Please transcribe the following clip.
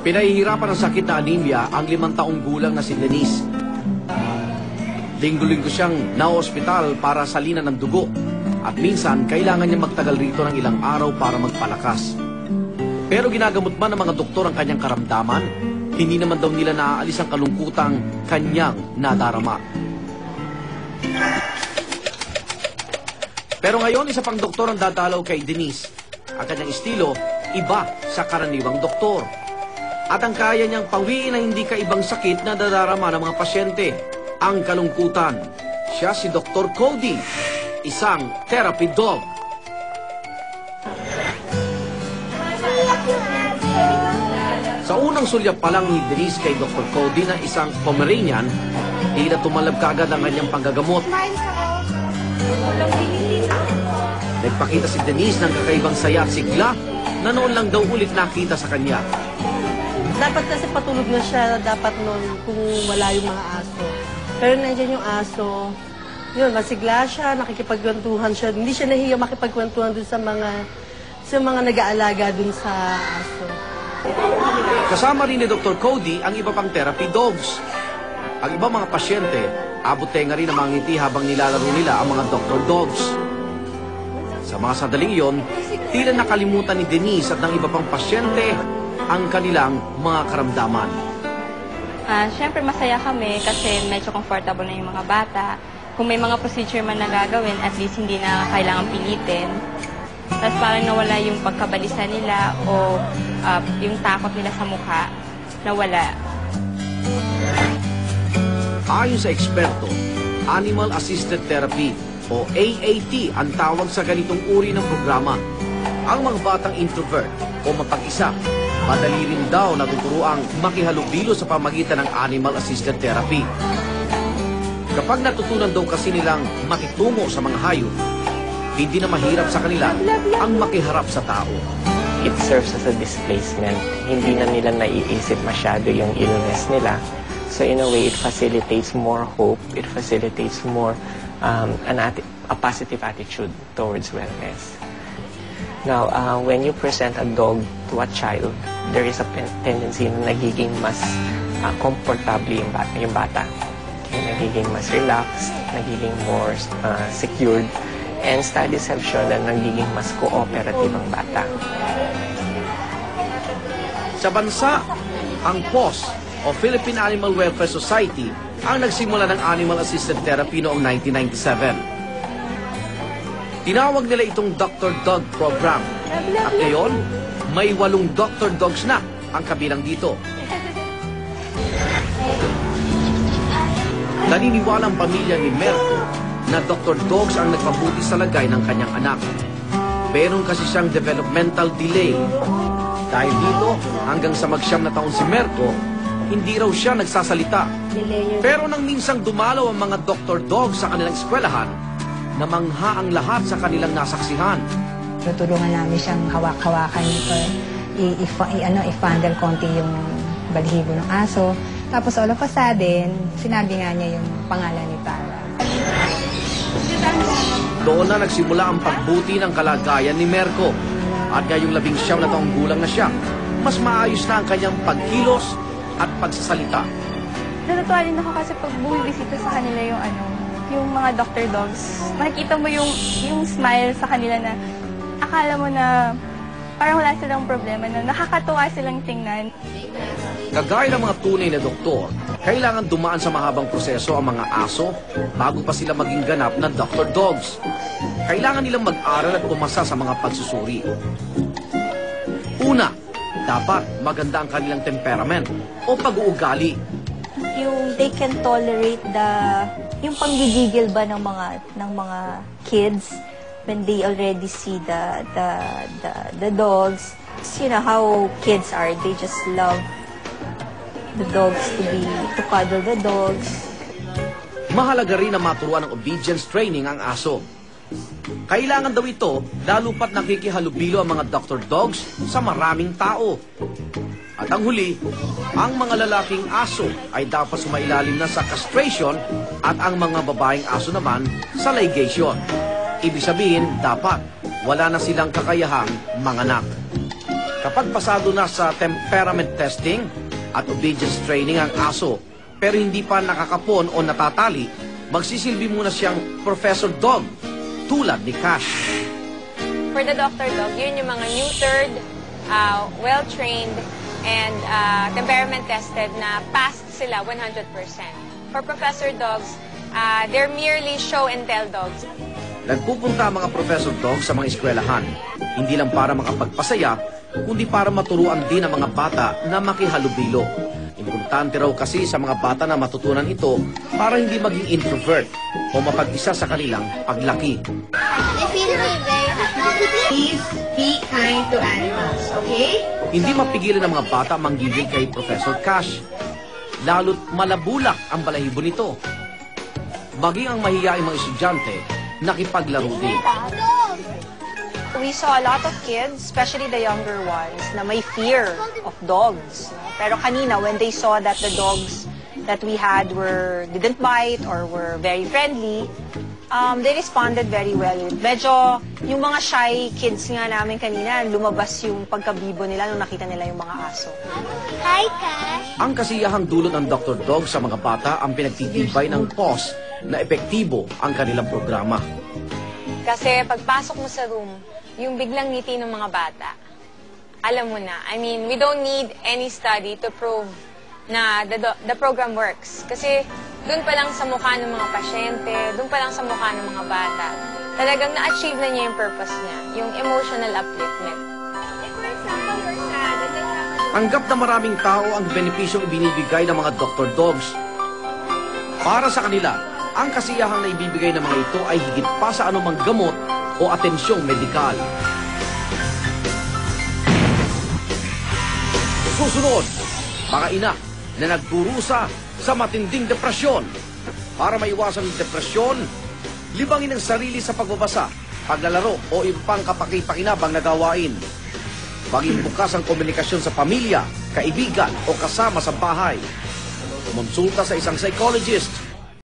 Pinahihirapan ng sakit na anemia ang 5 taong gulang na si Denise. Linggo-linggo siyang na-ospital para salinan ng dugo at minsan kailangan niya magtagal rito ng ilang araw para magpalakas. Pero ginagamot man ng mga doktor ang kanyang karamdaman, hindi naman daw nila naaalis ang kalungkutang kanyang nadarama. Pero ngayon, isa pang doktor ang dadalaw kay Denise. Ang kanyang estilo, iba sa karaniwang doktor. At ang kaya niyang pawiin na hindi kaibang sakit na nadarama ng mga pasyente, ang kalungkutan. Siya si Dr. Cody, isang therapy dog. Sa unang sulyap pa lang ni Denise kay Dr. Cody na isang Pomeranian, tila tumalab kaagad ang kanyang panggagamot. Nagpakita si Denise ng kakaibang saya at sigla na noon lang daw ulit nakita sa kanya. Dapat kasi patulog na siya, dapat noon kung wala yung mga aso. Pero nandiyan yung aso, yun, masigla siya, nakikipagkwentuhan siya. Hindi siya nahiya makipagkwentuhan dun sa mga nag-aalaga dun sa aso. Kasama rin ni Dr. Cody ang iba pang therapy dogs. Ang ibang mga pasyente, abot tenga rin ang mga ngiti habang nilalaro nila ang mga Dr. Dogs. Sa mga sandaling iyon, tila nakalimutan ni Denise at ng iba pang pasyente ang kanilang mga karamdaman. Siyempre masaya kami kasi medyo comfortable na yung mga bata. Kung may mga procedure man na gagawin, at least hindi na kailangan pilitin. Tapos parang nawala yung pagkabalisa nila o yung takot nila sa mukha, nawala. Ayon sa eksperto, Animal Assisted Therapy o AAT ang tawag sa ganitong uri ng programa. Ang mga batang introvert o mapag-isa, madali rin daw natuturuang makihalubilo sa pamagitan ng Animal Assisted Therapy. Kapag natutunan daw kasi nilang makitungo sa mga hayop, hindi na mahirap sa kanila ang makiharap sa tao. It serves as a displacement. Hindi na nila naiisip masyado yung illness nila. So in a way, it facilitates more hope. It facilitates more a positive attitude towards wellness. Now, when you present a dog to a child, there is a tendency na nagiging mas comfortable yung bata. Okay, nagiging mas relaxed, nagiging more secured, and studies have shown na nagiging mas cooperative ang bata. Sa bansa, ang PAWS o Philippine Animal Welfare Society ang nagsimula ng Animal Assisted Therapy noong 1997. Tinawag nila itong Dr. Dog Program. At ngayon, may 8 Dr. Dogs na ang kabilang dito. Naniniwala ang pamilya ni Merco na Dr. Dogs ang nagpabuti sa lagay ng kanyang anak. Meron kasi siyang developmental delay. Dahil dito, hanggang sa mag-9 na taon si Merco, hindi raw siya nagsasalita. Pero nang minsang dumalaw ang mga Dr. Dogs sa kanilang eskwelahan, namangha ang lahat sa kanilang nasaksihan. Tutulungan namin siyang hawak-hawakan i-fondle konti yung balahibo ng aso. Tapos all of a sudden, sinabi nga niya yung pangalan ni Tara. Doon na nagsimula ang pagbuti ng kalagayan ni Merco. At ngayong 19 na taong gulang na siya, mas maayos na ang kanyang pagkilos at pagsasalita. Natutuwa rin ako kasi pag bumibisita sa kanila yung mga Dr. Dogs, makikita mo yung smile sa kanila na akala mo na parang wala silang problema, na nakakatuwa silang tingnan. Kagaya ng mga tunay na doktor, kailangan dumaan sa mahabang proseso ang mga aso bago pa sila maging ganap na Dr. Dogs. Kailangan nilang mag-aral at pumasa sa mga pagsusuri. Una, dapat maganda ang kanilang temperament o pag-uugali. Yung they can tolerate yung panggigigil ba ng mga kids when they already see the dogs. You know how kids are, they just love the dogs to cuddle the dogs. Mahalaga rin na maturuan ng obedience training ang aso. Kailangan daw ito lalo pat nakikihalubilo ang mga Dr. Dogs sa maraming tao. At ang huli, ang mga lalaking aso ay dapat sumailalim na sa castration at ang mga babaeng aso naman sa ligation. Ibig sabihin, dapat wala na silang kakayahang manganak. Kapag pasado na sa temperament testing at obedience training ang aso, pero hindi pa nakakapon o natatali, magsisilbi muna siyang Professor Dog, tulad ni Cash. For the doctor dog, yun yung mga neutered, well-trained, and temperament tested na passed sila 100%. For Professor Dogs, they're merely show and tell dogs. Nagpupunta ang mga Professor Dog sa mga eskwelahan, hindi lang para makapagpasaya, kundi para maturuan din ang mga bata na makihalubilo. Importante raw kasi sa mga bata na matutunan ito para hindi maging introvert o mapag-isa sa kanilang paglaki. Please be kind to animals, okay? Hindi mapigilan ng mga bata manggigil kay Professor Cash. Lalo't malabulak ang balahibo nito. Maging ang mahiyaing mga estudyante, nakipaglaro din. We saw a lot of kids, especially the younger ones, na may fear of dogs. Pero kanina, when they saw that the dogs that we had didn't bite or were very friendly, they responded very well. Medyo yung mga shy kids nga namin kanina, lumabas yung pagkabibo nila nung nakita nila yung mga aso. Hi, Cash! Ang kasiyahang dulot ng Dr. Dog sa mga bata ang pinagtitibay ng pause na epektibo ang kanilang programa. Kasi pagpasok mo sa room, yung biglang ngiti ng mga bata, alam mo na. I mean, we don't need any study to prove na the program works. Kasi doon pa lang sa mukha ng mga pasyente, doon pa lang sa mukha ng mga bata, talagang na-achieve na niya yung purpose niya, yung emotional upliftment. Tanggap na maraming tao ang benepisyong ibinibigay ng mga Dr. Dogs. Para sa kanila, ang kasiyahang na ibibigay ng mga ito ay higit pa sa anumang gamot o atensyong medikal. Susunod, mga ina na nagdurusa sa matinding depresyon. Para maiwasan ang depresyon, libangin ang sarili sa pagbabasa, paglalaro o ibang kapaki-pakinabang na gawain. Maging bukas ang komunikasyon sa pamilya, kaibigan o kasama sa bahay. Kumonsulta sa isang psychologist